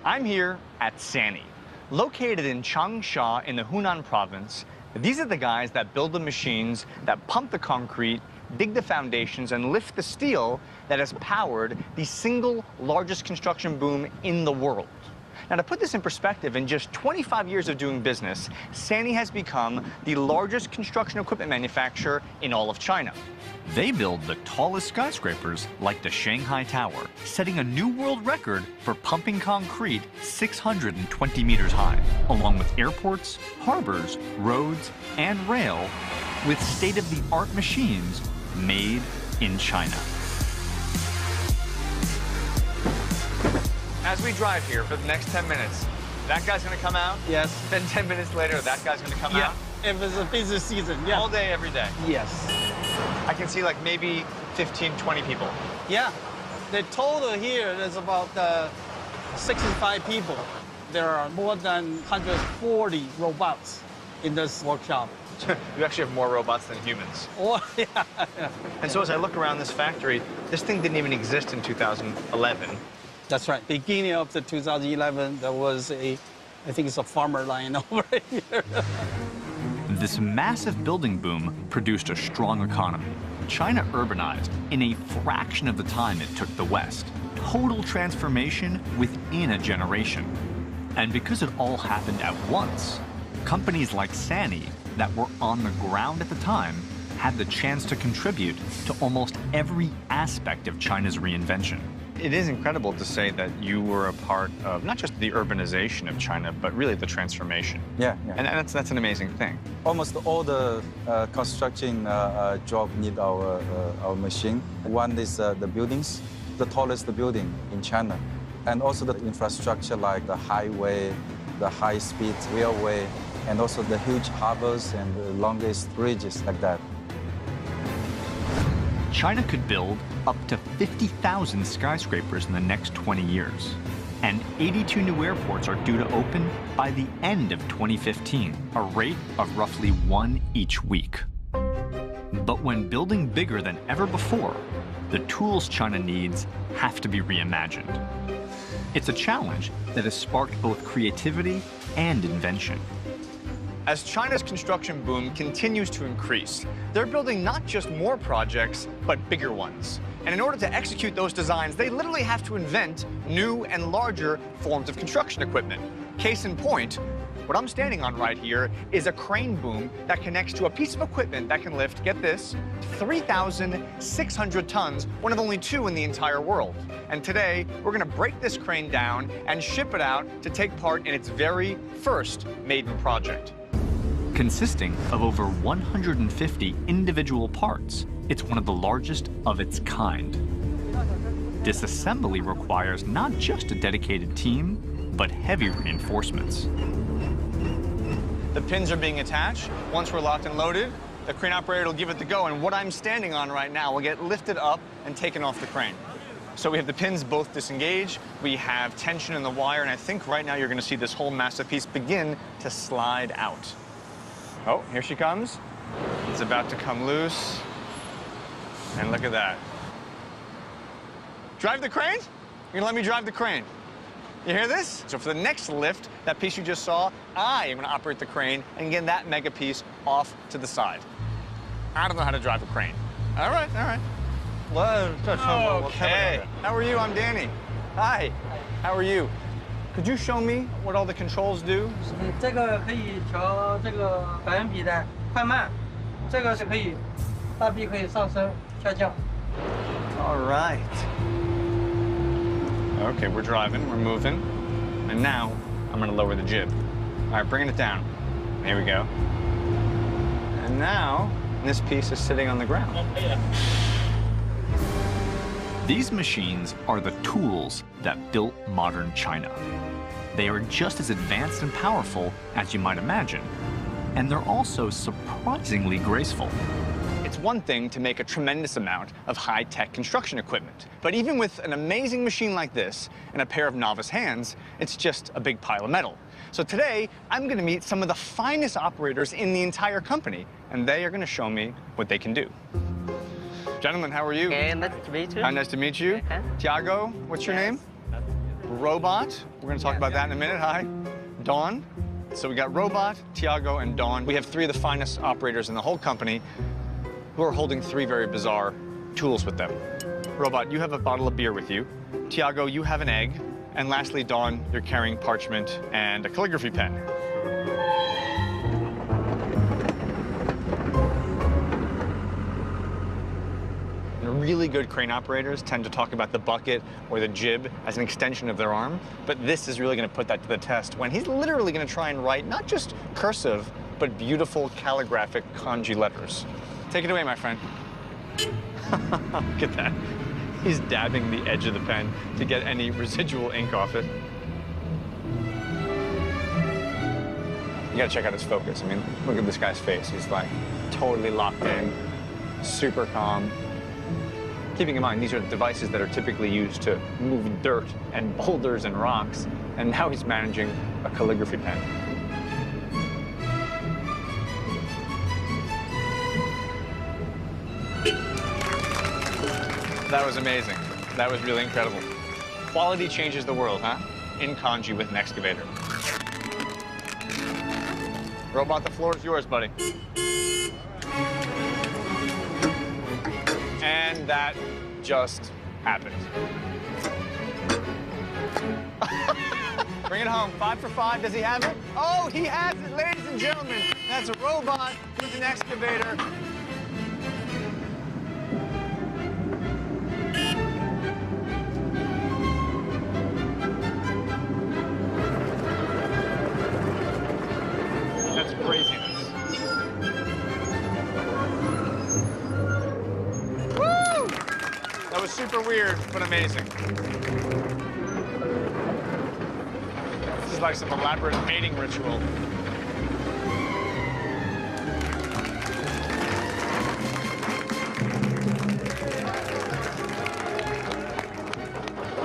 I'm here at Sany. Located in Changsha in the Hunan province, these are the guys that build the machines that pump the concrete, dig the foundations, and lift the steel that has powered the single largest construction boom in the world. Now, to put this in perspective, in just 25 years of doing business, Sany has become the largest construction equipment manufacturer in all of China. They build the tallest skyscrapers like the Shanghai Tower, setting a new world record for pumping concrete 620 meters high, along with airports, harbors, roads, and rail, with state-of-the-art machines made in China. As we drive here for the next 10 minutes, that guy's gonna come out? Yes. Then 10 minutes later, that guy's gonna come out? If it's a busy season, yeah. All day, every day? Yes. I can see like maybe 15, 20 people. Yeah. The total here is about 65 people. There are more than 140 robots in this workshop. You actually have more robots than humans. Oh, yeah. And so as I look around this factory, this thing didn't even exist in 2011. That's right. Beginning of the 2011, there was I think it's a farmer line over here. This massive building boom produced a strong economy. China urbanized in a fraction of the time it took the West. Total transformation within a generation. And because it all happened at once, companies like Sany that were on the ground at the time had the chance to contribute to almost every aspect of China's reinvention. It is incredible to say that you were a part of not just the urbanization of China, but really the transformation. Yeah. And that's an amazing thing. Almost all the construction job need our machine. One is the buildings, the tallest building in China, and also the infrastructure like the highway, the high-speed railway, and also the huge harbors and the longest bridges like that. China could build up to 50,000 skyscrapers in the next 20 years. And 82 new airports are due to open by the end of 2015, a rate of roughly one each week. But when building bigger than ever before, the tools China needs have to be reimagined. It's a challenge that has sparked both creativity and invention. As China's construction boom continues to increase, they're building not just more projects, but bigger ones. And in order to execute those designs, they literally have to invent new and larger forms of construction equipment. Case in point, what I'm standing on right here is a crane boom that connects to a piece of equipment that can lift, get this, 3,600 tons, one of only two in the entire world. And today, we're gonna break this crane down and ship it out to take part in its very first maiden project. Consisting of over 150 individual parts, it's one of the largest of its kind. Disassembly requires not just a dedicated team, but heavy reinforcements. The pins are being attached. Once we're locked and loaded, the crane operator will give it the go, and what I'm standing on right now will get lifted up and taken off the crane. So we have the pins both disengaged, we have tension in the wire, and I think right now you're gonna see this whole massive piece begin to slide out. Oh, here she comes. It's about to come loose. And look at that. Drive the crane? You're gonna let me drive the crane? You hear this? So for the next lift, that piece you just saw, I am gonna operate the crane and get that mega piece off to the side. I don't know how to drive a crane. All right, all right. Okay. How are you? I'm Danny. Hi. How are you? Could you show me what all the controls do? 这个可以调这个百分比的快慢，这个是可以大臂可以上升下降。 All right. Okay, we're driving, we're moving, and now I'm gonna lower the jib. All right, bringing it down. Here we go. And now this piece is sitting on the ground. These machines are the tools that built modern China. They are just as advanced and powerful as you might imagine, and they're also surprisingly graceful. It's one thing to make a tremendous amount of high-tech construction equipment, but even with an amazing machine like this and a pair of novice hands, it's just a big pile of metal. So today, I'm gonna meet some of the finest operators in the entire company, and they are gonna show me what they can do. Gentlemen, how are you? Okay, nice to meet you. Hi, nice to meet you. Okay. Tiago, what's your name? Robot. We're going to talk about that in a minute. Hi. Dawn. So we got Robot, Tiago, and Dawn. We have three of the finest operators in the whole company who are holding three very bizarre tools with them. Robot, you have a bottle of beer with you. Tiago, you have an egg. And lastly, Dawn, you're carrying parchment and a calligraphy pen. Really good crane operators tend to talk about the bucket or the jib as an extension of their arm, but this is really going to put that to the test when he's literally going to try and write not just cursive, but beautiful calligraphic kanji letters. Take it away, my friend. Look at that. He's dabbing the edge of the pen to get any residual ink off it. You gotta check out his focus. I mean, look at this guy's face. He's like totally locked in, super calm. Keeping in mind, these are devices that are typically used to move dirt and boulders and rocks, and now he's managing a calligraphy pen. That was amazing. That was really incredible. Quality changes the world, huh? In kanji with an excavator. Robot, the floor is yours, buddy. And that just happened. Bring it home. 5 for 5. Does he have it? Oh, he has it, ladies and gentlemen. That's a robot with an excavator. That's craziness. That was super weird, but amazing. This is like some elaborate mating ritual.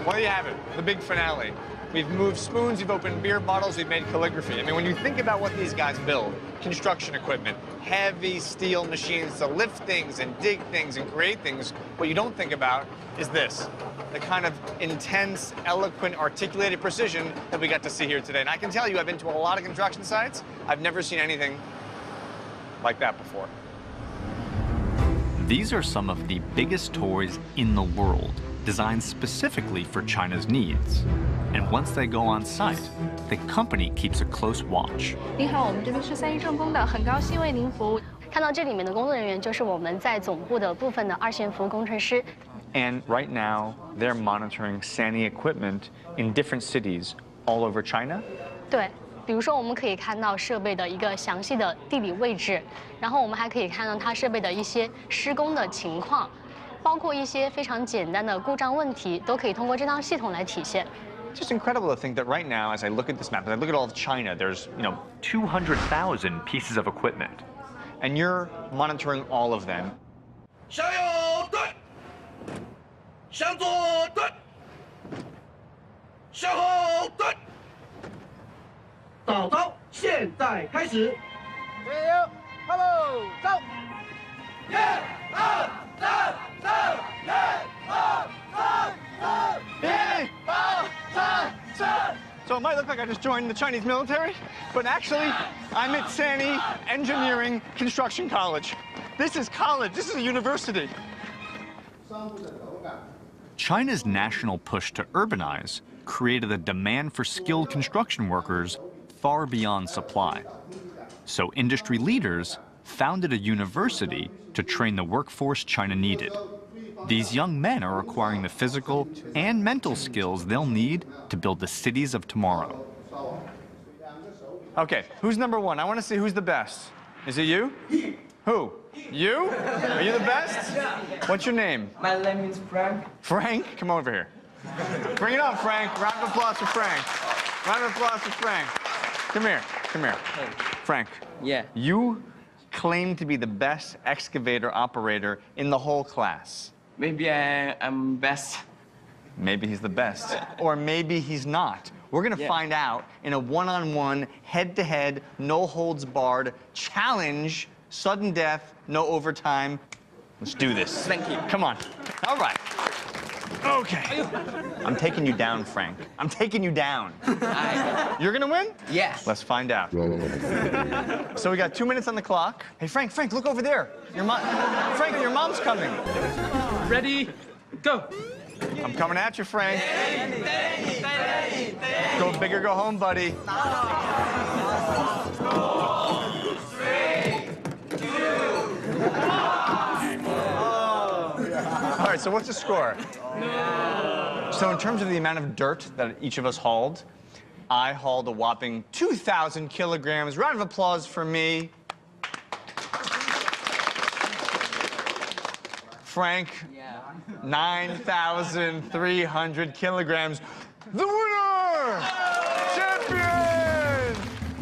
Well, there you have it, the big finale. We've moved spoons, we've opened beer bottles, we've made calligraphy. I mean, when you think about what these guys build, construction equipment, heavy steel machines to lift things and dig things and create things, what you don't think about is this, the kind of intense, eloquent, articulated precision that we got to see here today. And I can tell you, I've been to a lot of construction sites. I've never seen anything like that before. These are some of the biggest toys in the world, designed specifically for China's needs. And once they go on site, the company keeps a close watch. 您好，我们这边是3一重工的，很高兴为您服务。看到这里面的工作人员就是我们在总部的部分的2线服务工程师。And right now, they're monitoring Sany equipment in different cities all over China. 对，比如说我们可以看到设备的一个详细的地理位置，然后我们还可以看到它设备的一些施工的情况，包括一些非常简单的故障问题，都可以通过这套系统来体现。 Just incredible to think that right now, as I look at this map, as I look at all of China, there's, 200,000 pieces of equipment. and you're monitoring all of them. 向右转，向左转，向后转。早操，现在开始。加油，跑步，走。1、2、3、4、1、2、3、4、1、2、3、4。 So it might look like I just joined the Chinese military, but actually, I'm at Sany Engineering Construction College. This is college. This is a university. China's national push to urbanize created a demand for skilled construction workers far beyond supply. So industry leaders founded a university to train the workforce China needed. These young men are acquiring the physical and mental skills they'll need to build the cities of tomorrow. Okay, who's number one? I want to see who's the best. Is it you? Who? You? Are you the best? What's your name? My name is Frank. Frank? Come over here. Bring it up, Frank. Round of applause for Frank. Round of applause for Frank. Come here. Come here. Frank. Yeah. You claim to be the best excavator operator in the whole class. Maybe I'm best. Maybe he's the best. Or maybe he's not. We're going to find out in a one-on-one, head-to-head, no-holds-barred challenge, sudden death, no overtime. Let's do this. Thank you. Come on. All right. Okay. I'm taking you down, Frank. I'm taking you down. You're gonna win? Yes. Let's find out. So we got 2 minutes on the clock. Hey, Frank, look over there. Frank, your mom's coming. Ready, go. I'm coming at you, Frank. Go big or go home, buddy. 3, 2. All right, so what's the score? No. So in terms of the amount of dirt that each of us hauled, I hauled a whopping 2,000 kilograms. Round of applause for me. Frank, 9,300 kilograms. The winner! Champion!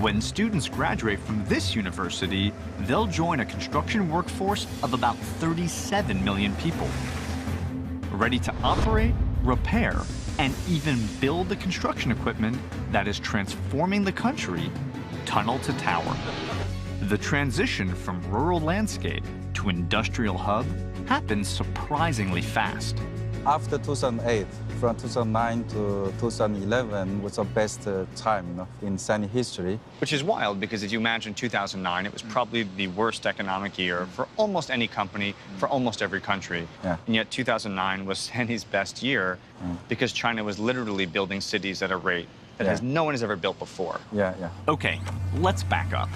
When students graduate from this university, they'll join a construction workforce of about 37 million people, ready to operate, repair, and even build the construction equipment that is transforming the country tunnel to tower. The transition from rural landscape to industrial hub happens surprisingly fast. After 2008, from 2009 to 2011 was the best time in Sany history. Which is wild, because if you imagine 2009, it was probably the worst economic year for almost any company, for almost every country. Yeah. And yet 2009 was Sany's best year because China was literally building cities at a rate that no one has ever built before. Yeah. Okay, let's back up.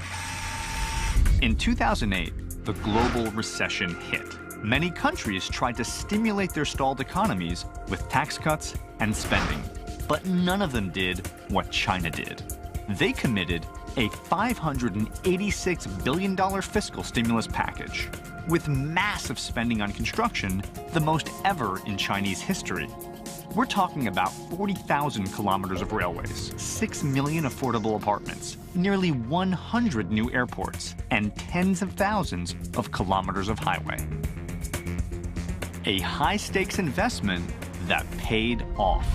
In 2008, the global recession hit. Many countries tried to stimulate their stalled economies with tax cuts and spending, but none of them did what China did. They committed a $586 billion fiscal stimulus package, with massive spending on construction, the most ever in Chinese history. We're talking about 40,000 kilometers of railways, 6 million affordable apartments, nearly 100 new airports, and tens of thousands of kilometers of highway. A high-stakes investment that paid off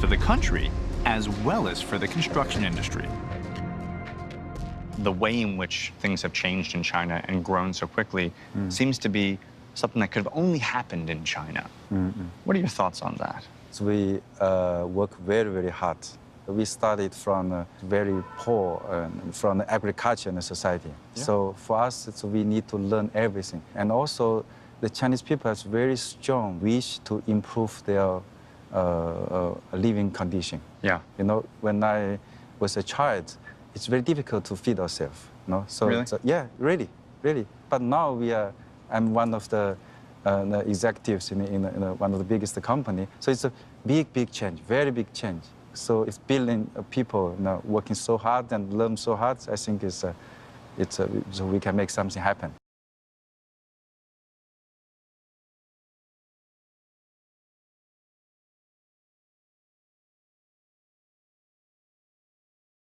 for the country as well as for the construction industry. The way in which things have changed in China and grown so quickly seems to be something that could have only happened in China. What are your thoughts on that? So we work very, very hard. We started from very poor, from the agricultural society. Yeah. So for us, we need to learn everything. And also, the Chinese people has very strong wish to improve their living condition. Yeah. You know, when I was a child, it's very difficult to feed ourselves. You know? Really? Yeah, really. But now I'm one of the executives in one of the biggest company. So it's a big change, very big change. So it's building people working so hard and learn so hard. I think so we can make something happen.